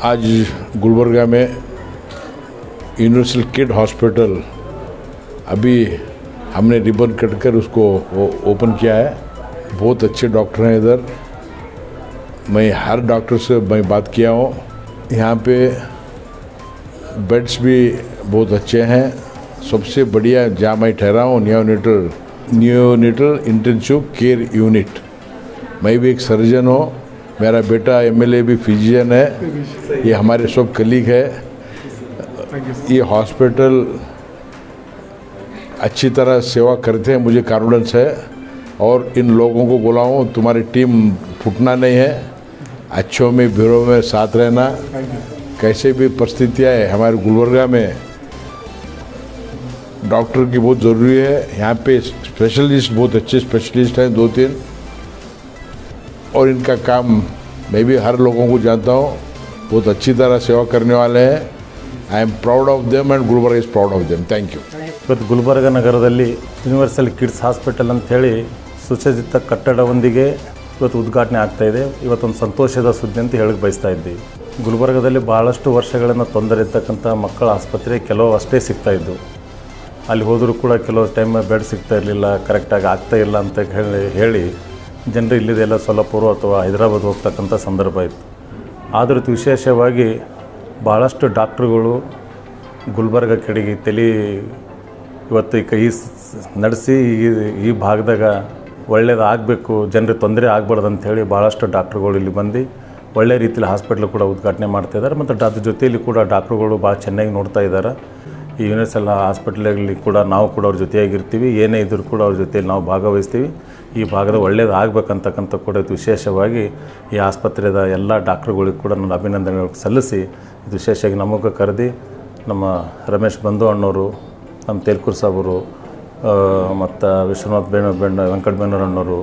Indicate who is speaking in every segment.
Speaker 1: आज गुलबर्गा में universal kid hospital अभी हमने रिबन कट कर उसको ओपन किया है। बहुत अच्छे डॉक्टर हैं इधर। मैं हर डॉक्टर से मैं बात किया हूँ। यहाँ पे बेड्स भी बहुत अच्छे हैं। सबसे बढ़िया जहाँ मैं ठहरा हूँ नियोनेटल इंटेंसिव केयर यूनिट। मैं भी एक सर्जन हूँ, मेरा बेटा एमएलए भी फिजिशियन है, ये हमारे सब कलीग है। ये हॉस्पिटल अच्छी तरह सेवा करते हैं, मुझे कॉन्फिडेंस है। और इन लोगों को बोला हूँ तुम्हारी टीम फूटना नहीं है, अच्छों में बुरों में साथ रहना। कैसे भी परिस्थितियाँ है, हमारे गुलबर्गा में डॉक्टर की बहुत ज़रूरी है। यहाँ पे स्पेशलिस्ट बहुत अच्छे स्पेशलिस्ट हैं 2-3, और इनका काम मैं भी हर लोगों को जानता हूँ, बहुत अच्छी तरह सेवा करने वाले हैं। I am proud of them and Gulbarga is proud of them. Thank you.
Speaker 2: ಇವತ್ತು ಗುಲ್ಬರ್ಗ ನಗರದಲ್ಲಿ ಯೂನಿವರ್ಸಲ್ ಕಿಡ್ಸ್ ಹಾಸ್ಪಿಟಲ್ ಅಂಥೇಳಿ ಸುಸಜ್ಜಿತ ಕಟ್ಟಡದೊಂದಿಗೆ ಇವತ್ತು ಉದ್ಘಾಟನೆ ಆಗ್ತಾಯಿದೆ. ಇವತ್ತೊಂದು ಸಂತೋಷದ ಸುದ್ದಿ ಅಂತ ಹೇಳಕ್ಕೆ ಬಯಸ್ತಾ ಇದ್ದೀವಿ. ಗುಲ್ಬರ್ಗದಲ್ಲಿ ಭಾಳಷ್ಟು ವರ್ಷಗಳಿಂದ ತೊಂದರೆ ಇರ್ತಕ್ಕಂಥ ಮಕ್ಕಳ ಆಸ್ಪತ್ರೆ ಕೆಲವು ಅಷ್ಟೇ ಸಿಗ್ತಾಯಿದ್ದು. ಅಲ್ಲಿ ಹೋದರೂ ಕೂಡ ಕೆಲವು ಟೈಮ್ ಬೆಡ್ ಸಿಗ್ತಾ ಇರಲಿಲ್ಲ, ಕರೆಕ್ಟಾಗಿ ಆಗ್ತಾಯಿಲ್ಲ ಅಂತ ಹೇಳಿ ಜನರು ಇಲ್ಲಿದೆಲ್ಲ ಸೊಲ್ಲಾಪುರ ಅಥವಾ ಹೈದರಾಬಾದ್ ಹೋಗ್ತಕ್ಕಂಥ ಸಂದರ್ಭ ಇತ್ತು. ಆದರೂ ವಿಶೇಷವಾಗಿ ಭಾಳಷ್ಟು ಡಾಕ್ಟ್ರುಗಳು ಗುಲ್ಬರ್ಗ ಕಡೆಗೆ ಇವತ್ತು ಈ ನಡೆಸಿ ಈ ಭಾಗದಾಗ ಒಳ್ಳೆಯದಾಗಬೇಕು, ಜನರಿಗೆ ತೊಂದರೆ ಆಗಬಾರ್ದು ಅಂಥೇಳಿ ಭಾಳಷ್ಟು ಡಾಕ್ಟ್ರುಗಳು ಇಲ್ಲಿ ಬಂದು ಒಳ್ಳೆ ರೀತಿಯಲ್ಲಿ ಹಾಸ್ಪಿಟ್ಲ್ ಕೂಡ ಉದ್ಘಾಟನೆ ಮಾಡ್ತಾಯಿದ್ದಾರೆ. ಮತ್ತು ಅದ್ರ ಜೊತೆಯಲ್ಲಿ ಕೂಡ ಡಾಕ್ಟ್ರುಗಳು ಭಾಳ ಚೆನ್ನಾಗಿ ನೋಡ್ತಾ ಇದ್ದಾರೆ. ಈ ಯೂನಿವರ್ಸಲ್ ಹಾಸ್ಪಿಟ್ಲಲ್ಲಿ ಕೂಡ ನಾವು ಕೂಡ ಅವ್ರ ಜೊತೆಯಾಗಿರ್ತೀವಿ, ಏನೇ ಇದ್ದರೂ ಕೂಡ ಅವ್ರ ಜೊತೆಯಲ್ಲಿ ನಾವು ಭಾಗವಹಿಸ್ತೀವಿ. ಈ ಭಾಗದ ಒಳ್ಳೆಯದಾಗಬೇಕಂತಕ್ಕಂಥ ಕೂಡ ವಿಶೇಷವಾಗಿ ಈ ಆಸ್ಪತ್ರೆಯ ಎಲ್ಲ ಡಾಕ್ಟ್ರುಗಳಿಗೆ ಕೂಡ ನನ್ನ ಅಭಿನಂದನೆಗಳು ಸಲ್ಲಿಸಿ, ಇದು ವಿಶೇಷವಾಗಿ ನಮಗೆ ಕರೆದು ನಮ್ಮ ರಮೇಶ್ ಬಂಧು ಅಣ್ಣವರು, ನಮ್ಮ ತೇಲ್ಕೂರ್ ಸಾಬರು, ಮತ್ತು ವಿಶ್ವನಾಥ್ ವೆಂಕಟ ಬೇನೂರಣ್ಣವರು,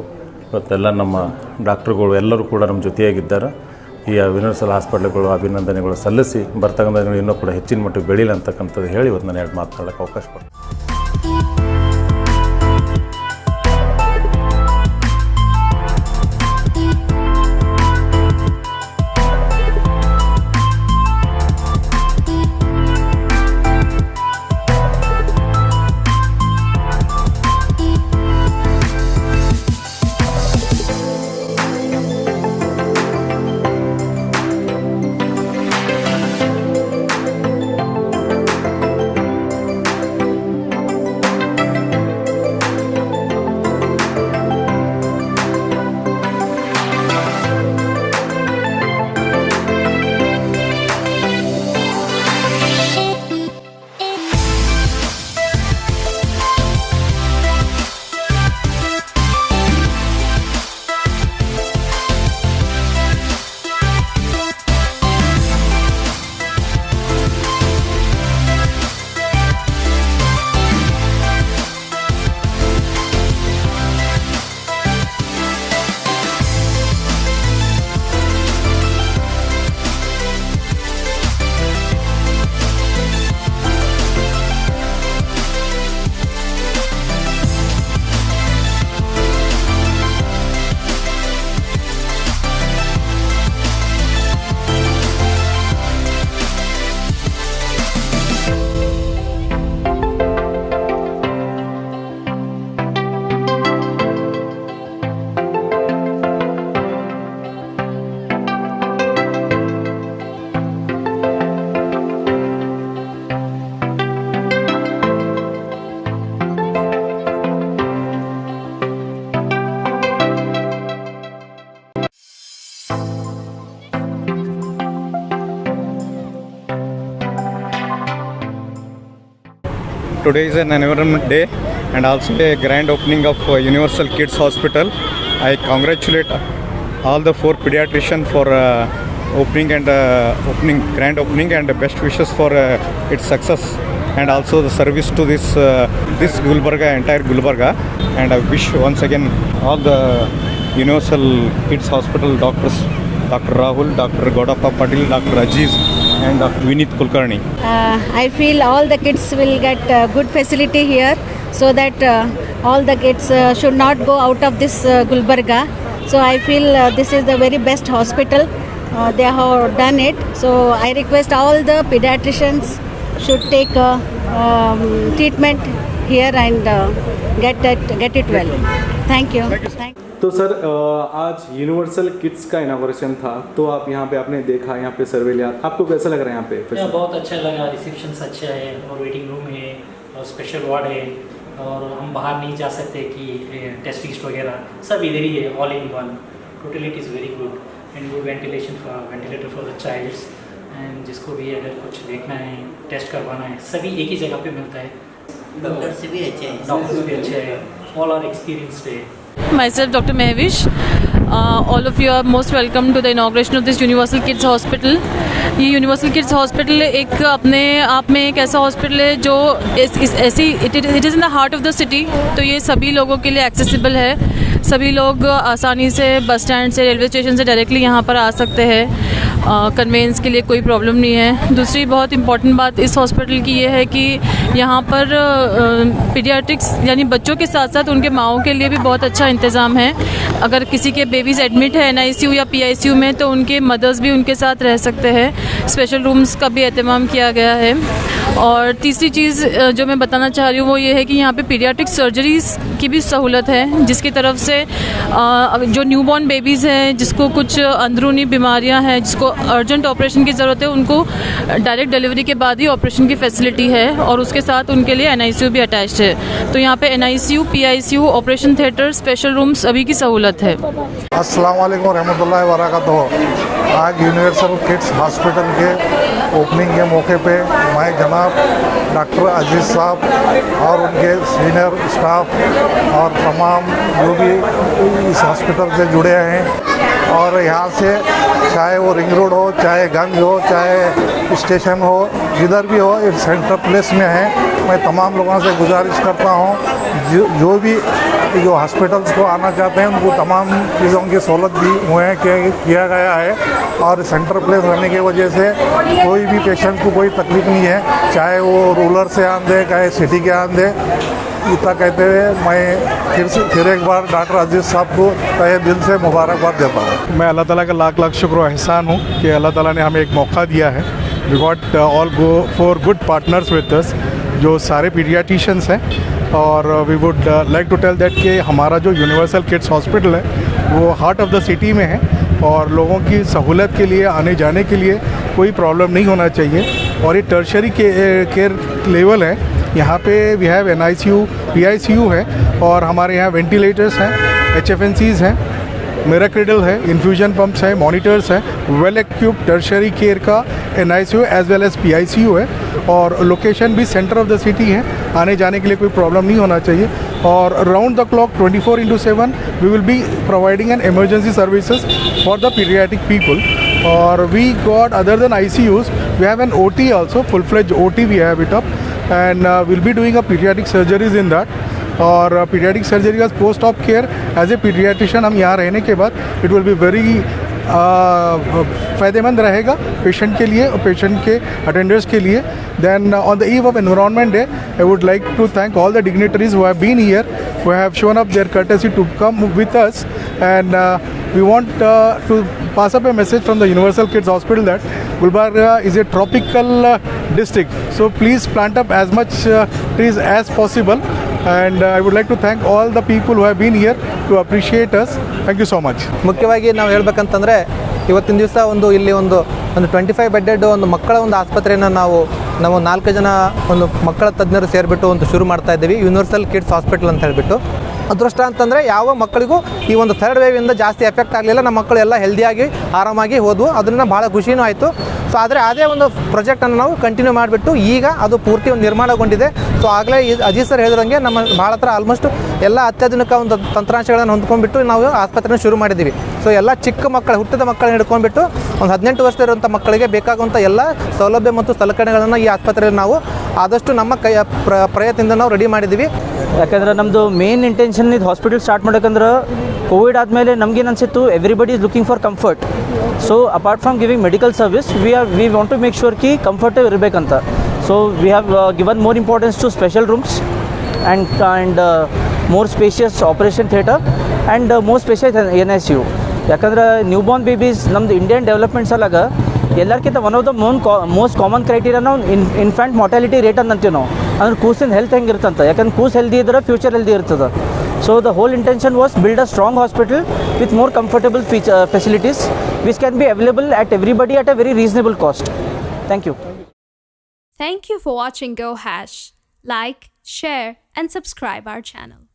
Speaker 2: ಇವತ್ತೆಲ್ಲ ನಮ್ಮ ಡಾಕ್ಟ್ರುಗಳು ಎಲ್ಲರೂ ಕೂಡ ನಮ್ಮ ಜೊತೆಯಾಗಿದ್ದಾರೆ. ಈ ಯೂನಿವರ್ಸಲ್ ಹಾಸ್ಪಿಟ್ಲ್ಗಳು ಅಭಿನಂದನೆಗಳು ಸಲ್ಲಿಸಿ ಬರ್ತಕ್ಕಂಥ ಇನ್ನೂ ಕೂಡ ಹೆಚ್ಚಿನ ಮಟ್ಟಿಗೆ ಬೆಳೀಲಿ ಅಂತಕ್ಕಂಥದ್ದು ಹೇಳಿ ಇವತ್ತು ನಾನು 2 ಮಾತನಾಡೋಕ್ಕೆ ಅವಕಾಶ ಕೊಡ್ತೀನಿ.
Speaker 3: Today is an Environment Day and also a grand opening of Universal Kids Hospital. I congratulate all the 4 pediatricians for grand opening and best wishes for its success and also the service to this Gulbarga, entire Gulbarga. And I wish once again all the Universal Kids Hospital doctors, Dr. Rahul, Dr. Godappa Patil, Dr. Aziz and Dr. Vinit Kulkarni.
Speaker 4: I feel all the kids will get good facility here, so that all the kids should not go out of this Gulbarga. So I feel this is the very best hospital, they have done it. So I request all the pediatricians should take treatment here and get it well. Thank you.
Speaker 5: तो sir आज universal kids का inauguration था, तो आप यहाँ पे आपने देखा, यहाँ पे सर्वे लिया, आपको कैसा लग रहा है यहाँ पे?
Speaker 6: बहुत अच्छा लगा, रिसेप्शन अच्छा है और वेटिंग रूम है और स्पेशल वार्ड है और हम बाहर नहीं जा सकते कि टेस्ट लिस्ट वगैरह सब इधर ही है, all in one. Totally it is very good and good ventilator for the childs and जिसको भी अगर कुछ देखना है, टेस्ट करवाना है, सभी एक ही जगह पे मिलता है. डॉक्टर्स भी अच्छे हैं, ऑल आर एक्सपीरियंस्ड है.
Speaker 7: Myself, Dr. Mehvish. All of you are most welcome to the inauguration of this Universal Kids Hospital. ये यूनिवर्सल किड्स हॉस्पिटल एक अपने आप में एक ऐसा हॉस्पिटल है जो ऐसी it is in the heart of the city. तो ये सभी लोगों के लिए एक्सेसिबल है. सभी लोग आसानी से बस स्टैंड से, रेलवे स्टेशन से डायरेक्टली यहाँ पर आ सकते हैं. कन्वेंस के लिए कोई प्रॉब्लम नहीं है. दूसरी बहुत इंपॉर्टेंट बात इस हॉस्पिटल की ये है कि यहाँ पर पीडियाट्रिक्स यानी बच्चों के साथ साथ उनके माँओं के लिए भी बहुत अच्छा इंतज़ाम है. अगर किसी के बेबीज़ एडमिट है NICU या PICU में तो उनके मदर्स भी उनके साथ रह सकते हैं. स्पेशल रूम्स का भी एहतमाम किया गया है. और तीसरी चीज़ जो मैं बताना चाह रही हूँ वो ये है कि यहाँ पे पीडियाट्रिक सर्जरीज़ की भी सहूलत है, जिसकी तरफ से जो न्यूबॉर्न बेबीज़ हैं, जिसको कुछ अंदरूनी बीमारियाँ हैं, जिसको अर्जेंट ऑपरेशन की ज़रूरत है, उनको डायरेक्ट डिलीवरी के बाद ही ऑपरेशन की फैसिलिटी है और उसके साथ उनके लिए NICU भी अटैच्ड है. तो यहाँ पे NICU, PICU, operation theatre, special rooms सभी की सहूलत है.
Speaker 8: अस्सलाम वालेकुम रहमतुल्लाहि व बरकातहू. आज यूनिवर्सल किड्स हॉस्पिटल के ओपनिंग के मौके पे मैं जनाब डॉक्टर अजीज़ साहब और उनके सीनियर स्टाफ और तमाम जो भी इस हॉस्पिटल से जुड़े हैं और यहाँ से चाहे वो रिंग रोड हो, चाहे गंज हो, चाहे स्टेशन हो, जिधर भी हो, इस सेंटर प्लेस में है. मैं तमाम लोगों से गुजारिश करता हूँ जो भी जो हॉस्पिटल्स को आना चाहते हैं उनको तमाम चीज़ों की सहूलत दी हुए हैं किया गया है. और सेंटर प्लेस रहने की वजह से कोई भी पेशेंट को कोई तकलीफ नहीं है, चाहे वो रूरल से आंदे, चाहे सिटी के आंदे. इतना कहते हुए मैं फिर एक बार डॉक्टर अजीज़ साहब को तहे दिल से मुबारकबाद देता हूँ.
Speaker 9: मैं अल्लाह ताला का लाख लाख शुक्र और एहसान हूँ कि अल्लाह ताला ने हमें एक मौका दिया है. We got all four good partners with us जो सारे पीडियाट्रिशियंस हैं. और we would like to tell that कि हमारा जो यूनिवर्सल किड्स हॉस्पिटल है वो हार्ट ऑफ द सिटी में है और लोगों की सहूलत के लिए, आने जाने के लिए कोई प्रॉब्लम नहीं होना चाहिए. और ये टर्शरी केयर लेवल है. यहाँ पे वी हैव NICU, PICU है और हमारे यहाँ वेंटिलेटर्स हैं, HFNCs हैं, मेराक्रेडल है, इन्फ्यूजन पम्प्स हैं, मॉनिटर्स हैं, वेल इक्विप्ड टर्शरी केयर का NICU as well as PICU है. और लोकेशन भी सेंटर ऑफ द सिटी है, आने जाने के लिए कोई प्रॉब्लम नहीं होना चाहिए. और round the clock 24/7 we will be providing an emergency services for the paediatric people. और we got other than ICUs we have an OT also, full fledge OT we have it up and we'll be doing a pediatric surgeries in that. और paediatric surgery का post op care as a paediatrician हम यहाँ रहने के बाद it will be very फ़ायदेमंद रहेगा patient के लिए और पेशेंट के अटेंडर्स के लिए. Then on the eve of environment day I would like to thank all the dignitaries who have been here, who have shown up there courtesy to come with us. And we want to pass up a message from the Universal Kids Hospital that Gulbarga is a tropical district, so please plant up as much trees as possible. And I would like to thank all the people who have been here to appreciate us. Thank you so much.
Speaker 10: ಮುಖ್ಯವಾಗಿ ನಾವು ಹೇಳ್ಬೇಕಂತಂದರೆ ಇವತ್ತಿನ ದಿವಸ ಇಲ್ಲಿ ಒಂದು 25 bedded ಒಂದು ಮಕ್ಕಳ ಒಂದು ಆಸ್ಪತ್ರೆಯನ್ನು ನಾವು 4 ಜನ ಒಂದು ಮಕ್ಕಳ ತಜ್ಞರು ಸೇರಿಬಿಟ್ಟು ಒಂದು ಶುರು ಮಾಡ್ತಾ ಇದ್ದೀವಿ, ಯೂನಿವರ್ಸಲ್ ಕಿಡ್ಸ್ ಹಾಸ್ಪಿಟಲ್ ಅಂತ ಹೇಳಿಬಿಟ್ಟು. ಅದೃಷ್ಟ ಅಂತಂದರೆ ಯಾವ ಮಕ್ಕಳಿಗೂ ಈ ಒಂದು ಥರ್ಡ್ ವೇವಿಂದ ಜಾಸ್ತಿ ಎಫೆಕ್ಟ್ ಆಗಲಿಲ್ಲ. ನಮ್ಮ ಮಕ್ಕಳು ಎಲ್ಲ ಹೆಲ್ದಿಯಾಗಿ ಆರಾಮಾಗಿ ಹೋದವು, ಅದರಿಂದ ಭಾಳ ಖುಷಿನೂ ಆಯಿತು. ಸೊ ಆದರೆ ಅದೇ ಒಂದು ಪ್ರಾಜೆಕ್ಟನ್ನು ನಾವು ಕಂಟಿನ್ಯೂ ಮಾಡಿಬಿಟ್ಟು ಈಗ ಅದು ಪೂರ್ತಿ ಒಂದು ನಿರ್ಮಾಣಗೊಂಡಿದೆ. ಸೊ ಆಗಲೇ ಅಜೀತ್ ಸರ್ ಹೇಳಿದಂಗೆ ನಮ್ಮ ಭಾಳ ಹತ್ರ ಆಲ್ಮೋಸ್ಟ್ ಎಲ್ಲ ಅತ್ಯಾಧುನಿಕ ಒಂದು ತಂತ್ರಾಂಶಗಳನ್ನು ಹೊಂದ್ಕೊಂಡ್ಬಿಟ್ಟು ನಾವು ಆಸ್ಪತ್ರೆನ ಶುರು ಮಾಡಿದ್ದೀವಿ. ಸೊ ಎಲ್ಲ ಚಿಕ್ಕ ಮಕ್ಕಳು, ಹುಟ್ಟಿದ ಮಕ್ಕಳನ್ನ ಹಿಡ್ಕೊಂಡ್ಬಿಟ್ಟು ಒಂದು 18 ವರ್ಷದಿರುವಂಥ ಮಕ್ಕಳಿಗೆ ಬೇಕಾಗುವಂಥ ಎಲ್ಲ ಸೌಲಭ್ಯ ಮತ್ತು ಸಲಕರಣೆಗಳನ್ನು ಈ ಆಸ್ಪತ್ರೆಯಲ್ಲಿ ನಾವು ಆದಷ್ಟು ನಮ್ಮ ಪ್ರಯತ್ನದಿಂದ ನಾವು ರೆಡಿ ಮಾಡಿದ್ದೀವಿ.
Speaker 11: ಯಾಕಂದ್ರೆ ನಮ್ಮದು ಮೇನ್ ಇಂಟೆನ್ಷನ್ ಇದು ಹಾಸ್ಪಿಟಲ್ ಸ್ಟಾರ್ಟ್ ಮಾಡೋಕ್ಕಂದ್ರೆ ಕೋವಿಡ್ ಆದಮೇಲೆ ನಮಗೇನು ಅನಿಸಿತ್ತು, everybody is looking for comfort. So apart from giving medical service we want to make sure ಕಿ ಕಂಫರ್ಟ್ ಇರಬೇಕಂತ. So we have given more importance to special rooms and more spacious operation theatre and more spacious NICU. ಯಾಕಂದ್ರೆ newborn babies ನಮ್ಮದು Indian development ಸಲಾಗ ಎಲ್ಲರಿಗಿಂತ one of the most common criteria ನಾವು infant mortality rate ಅಂತೀವಿ ನಾವು. ಅಂದ್ರೆ ಕೂಸಿನ health ಹೆಂಗಿರ್ತಂತ, ಯಾಕಂದ್ರೆ ಕೂಸ್ healthy ಇದ್ರೆ ಫ್ಯೂಚರ್ ಹೆಲ್ದಿ ಇರ್ತದೆ. So the whole intention was build a strong hospital with more comfortable facilities which can be available at everybody at a very reasonable cost. Thank you.
Speaker 12: Thank you for watching Go Hash. Like, share and subscribe our channel.